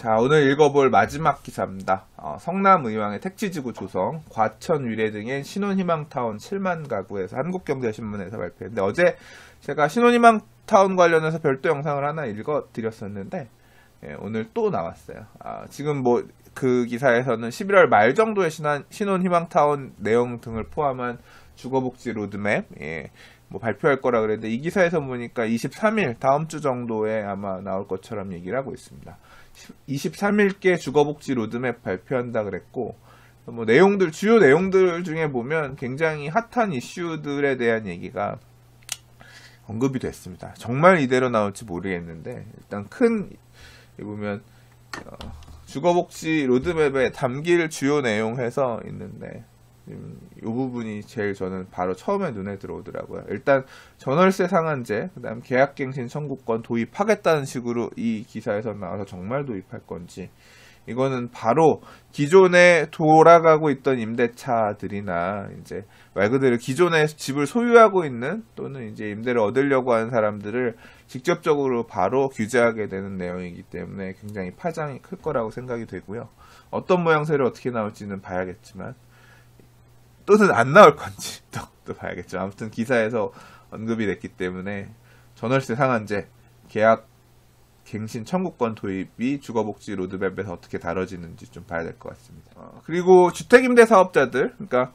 자, 오늘 읽어볼 마지막 기사입니다. 성남의왕의 택지지구 조성, 과천 위례 등의 신혼희망타운 7만 가구에서 한국경제신문에서 발표했는데, 어제 제가 신혼희망타운 관련해서 별도 영상을 하나 읽어드렸었는데, 오늘 또 나왔어요. 지금 그 기사에서는 11월 말 정도에 신혼희망타운 내용 등을 포함한 주거복지 로드맵, 발표할 거라 그랬는데, 이 기사에서 보니까 23일, 다음 주 정도에 아마 나올 것처럼 얘기를 하고 있습니다. 23일께 주거복지 로드맵 발표한다 그랬고, 주요 내용들 중에 보면 굉장히 핫한 이슈들에 대한 얘기가 언급이 됐습니다. 정말 이대로 나올지 모르겠는데, 일단 보면, 주거복지 로드맵에 담길 주요 내용 해서 있는데, 이 부분이 제일 저는 바로 처음에 눈에 들어오더라고요. 일단 전월세 상한제, 그다음 계약갱신 청구권 도입하겠다는 식으로 이 기사에서 나와서 정말 도입할 건지, 이거는 바로 기존에 돌아가고 있던 임대차들이나 이제 말 그대로 기존에 집을 소유하고 있는 또는 이제 임대를 얻으려고 하는 사람들을 직접적으로 바로 규제하게 되는 내용이기 때문에 굉장히 파장이 클 거라고 생각이 되고요. 어떤 모양새로 어떻게 나올지는 봐야겠지만, 또는 안 나올 건지 또 봐야겠죠. 아무튼 기사에서 언급이 됐기 때문에 전월세 상한제, 계약 갱신 청구권 도입이 주거복지 로드맵에서 어떻게 다뤄지는지 좀 봐야 될 것 같습니다. 그리고 주택임대 사업자들, 그러니까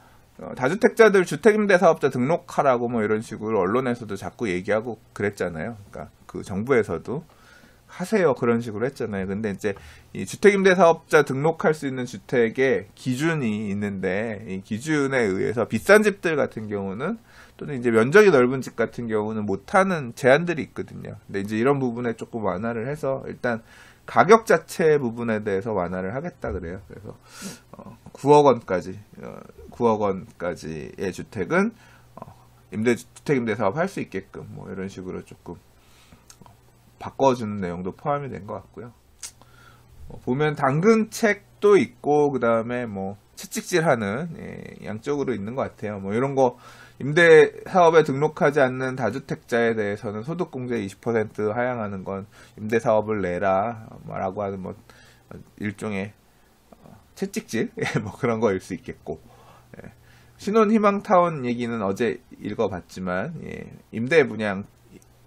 다주택자들 주택임대 사업자 등록하라고 이런 식으로 언론에서도 자꾸 얘기하고 그랬잖아요. 그러니까 그 정부에서도 하세요 그런 식으로 했잖아요. 근데 이제 이 주택임대 사업자 등록할 수 있는 주택의 기준이 있는데, 이 기준에 의해서 비싼 집들 같은 경우는, 또는 이제 면적이 넓은 집 같은 경우는 못하는 제한들이 있거든요. 근데 이제 이런 부분에 조금 완화를 해서 일단 가격 자체 부분에 대해서 완화를 하겠다 그래요. 그래서 9억 원까지의 주택은 주택임대 사업 할 수 있게끔 이런 식으로 조금 바꿔주는 내용도 포함이 된 것 같고요. 보면 당근책도 있고, 그 다음에 채찍질하는 양쪽으로 있는 것 같아요. 이런 거 임대 사업에 등록하지 않는 다주택자에 대해서는 소득공제 20% 하향하는 건 임대 사업을 내라 라고 하는 일종의 채찍질 그런 거일 수 있겠고, 신혼희망타운 얘기는 어제 읽어봤지만, 임대 분양,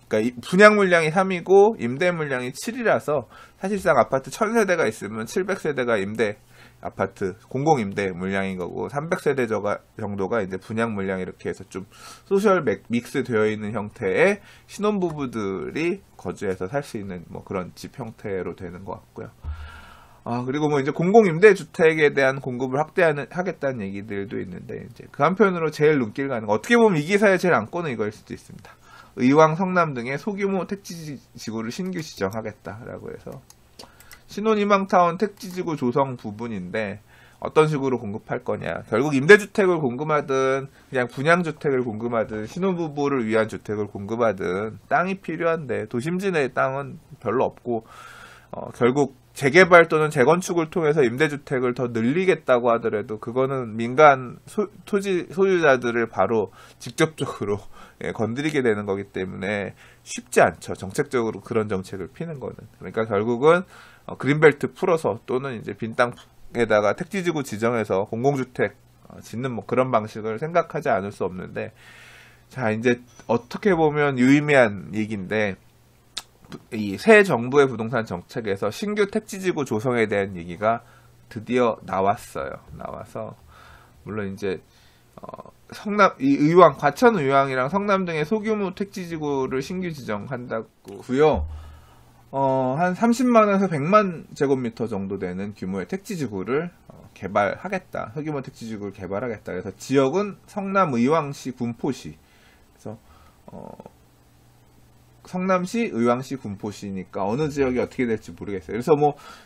그러니까 분양 물량이 3이고 임대 물량이 7이라서 사실상 아파트 1000세대가 있으면 700세대가 임대 아파트 공공임대 물량인 거고, 300세대 정도가 이제 분양 물량, 이렇게 해서 좀 소셜 믹스 되어 있는 형태의 신혼부부들이 거주해서 살 수 있는 그런 집 형태로 되는 것 같고요. 그리고 이제 공공임대주택에 대한 공급을 하겠다는 얘기들도 있는데, 이제 그 한편으로 제일 눈길 가는 거, 어떻게 보면 이 기사의 제일 안건은 이거일 수도 있습니다. 의왕, 성남 등의 소규모 택지지구를 신규 지정하겠다라고 해서 신혼희망타운 택지지구 조성 부분인데, 어떤 식으로 공급할 거냐, 결국 임대주택을 공급하든 그냥 분양주택을 공급하든 신혼부부를 위한 주택을 공급하든 땅이 필요한데, 도심지 내 땅은 별로 없고, 결국 재개발 또는 재건축을 통해서 임대주택을 더 늘리겠다고 하더라도 그거는 민간 토지 소유자들을 바로 직접적으로 건드리게 되는 거기 때문에 쉽지 않죠. 정책적으로 그런 정책을 피는 거는. 그러니까 결국은 그린벨트 풀어서, 또는 이제 빈 땅에다가 택지지구 지정해서 공공주택 짓는 그런 방식을 생각하지 않을 수 없는데, 자, 이제 어떻게 보면 유의미한 얘기인데, 이 새 정부의 부동산 정책에서 신규 택지지구 조성에 대한 얘기가 드디어 나왔어요. 나와서, 물론 이제 과천 의왕이랑 성남 등의 소규모 택지지구를 신규 지정한다고요. 한 30만에서 100만 제곱미터 정도 되는 규모의 택지지구를 개발하겠다. 소규모 택지지구를 개발하겠다. 그래서 지역은 성남 의왕시 군포시. 그래서 성남시, 의왕시, 군포시니까 어느 지역이 어떻게 될지 모르겠어요. 그래서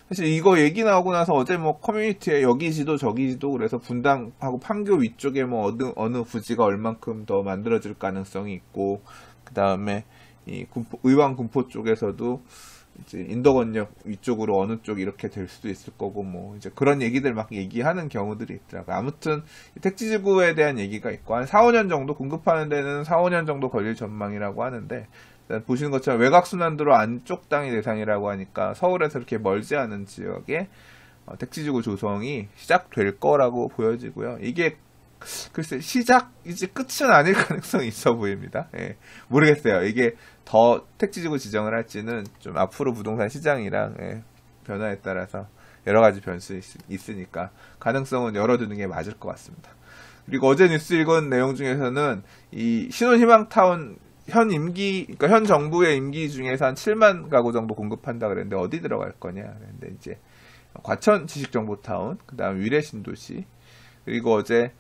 사실 이거 얘기 나오고 나서 어제 커뮤니티에 여기지도 저기지도, 그래서 분당하고 판교 위쪽에 어느 부지가 얼만큼 더 만들어질 가능성이 있고, 그 다음에 이 의왕 군포 쪽에서도 이제 인덕원역 위쪽으로 어느 쪽 이렇게 될 수도 있을 거고, 이제 그런 얘기들 얘기하는 경우들이 있더라고요. 아무튼 택지지구에 대한 얘기가 있고, 한 4, 5년 정도 공급하는 데는 4, 5년 정도 걸릴 전망이라고 하는데, 일단 보시는 것처럼 외곽순환도로 안쪽 땅이 대상이라고 하니까 서울에서 이렇게 멀지 않은 지역에 택지지구 조성이 시작될 거라고 보여지고요. 이게 글쎄 시작이지 끝은 아닐 가능성이 있어 보입니다. 예, 모르겠어요. 이게 더 택지지구 지정을 할지는 좀 앞으로 부동산 시장이랑 변화에 따라서 여러 가지 변수 있으니까 가능성은 열어두는 게 맞을 것 같습니다. 그리고 어제 뉴스 읽은 내용 중에서는 이 신혼희망타운 그러니까 현 정부의 임기 중에서 한 7만 가구 정도 공급한다 그랬는데 어디 들어갈 거냐 그랬는데 이제 과천 지식정보타운, 그 다음 위례신도시, 그리고 어제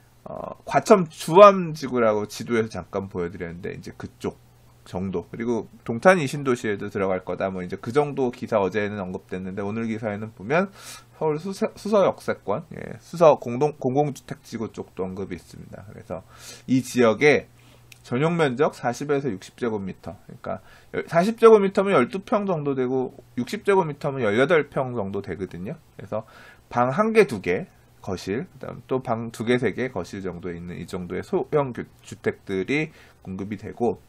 과천 주암지구라고 지도에서 잠깐 보여드렸는데 이제 그쪽 정도, 그리고 동탄 이신도시에도 들어갈 거다 뭐 이제 그 정도 기사 어제는 언급됐는데 오늘 기사에는 보면 서울 수서 역세권, 수서 공공주택지구 쪽도 언급이 있습니다. 그래서 이 지역에 전용 면적 40에서 60제곱미터, 그러니까 40제곱미터면 12평 정도 되고 60제곱미터면 18평 정도 되거든요. 그래서 방 1개, 2개 거실, 그다음 또 방 2개, 3개 거실 정도에 있는 이 정도의 소형 주택들이 공급이 되고,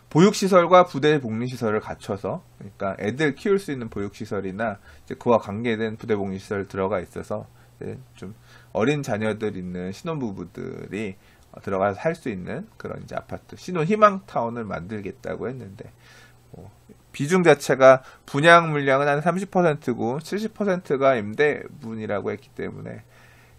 보육시설과 부대 복리시설을 갖춰서, 그러니까 애들 키울 수 있는 보육시설이나 이제 그와 관계된 부대 복리시설 들어가 있어서 이제 좀 어린 자녀들 있는 신혼부부들이 들어가서 살 수 있는 그런 이제 아파트, 신혼희망타운을 만들겠다고 했는데, 비중 자체가 분양 물량은 한 30%고 70%가 임대분이라고 했기 때문에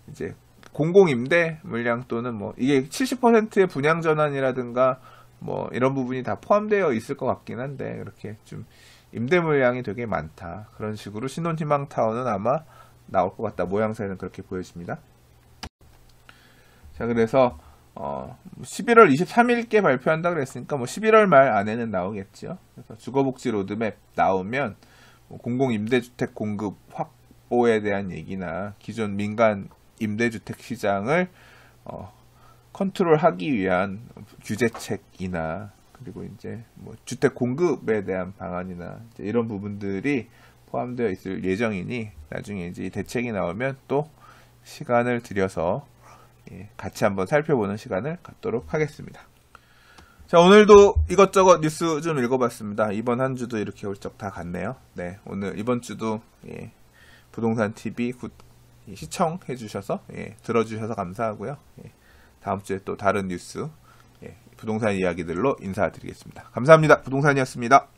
이제 공공임대 물량 또는 뭐 이게 70%의 분양 전환이라든가 뭐 이런 부분이 다 포함되어 있을 것 같긴 한데, 그렇게 좀 임대 물량이 되게 많다, 그런 식으로 신혼희망타운은 아마 나올 것 같다, 모양새는 그렇게 보여집니다. 자, 그래서 11월 23일께 발표한다 그랬으니까 뭐 11월 말 안에는 나오겠죠. 그래서 주거복지 로드맵 나오면 공공 임대주택 공급 확보에 대한 얘기나 기존 민간 임대주택 시장을 컨트롤하기 위한 규제책이나, 그리고 이제 뭐 주택 공급에 대한 방안이나 이제 이런 부분들이 포함되어 있을 예정이니, 나중에 이제 대책이 나오면 또 시간을 들여서 같이 한번 살펴보는 시간을 갖도록 하겠습니다. 자, 오늘도 이것저것 뉴스 좀 읽어봤습니다. 이번 한 주도 이렇게 훌쩍 다 갔네요. 네, 오늘 이번 주도 부동산 TV 시청해 주셔서 들어주셔서 감사하고요. 다음 주에 또 다른 뉴스, 부동산 이야기들로 인사드리겠습니다. 감사합니다. 부동산이었습니다.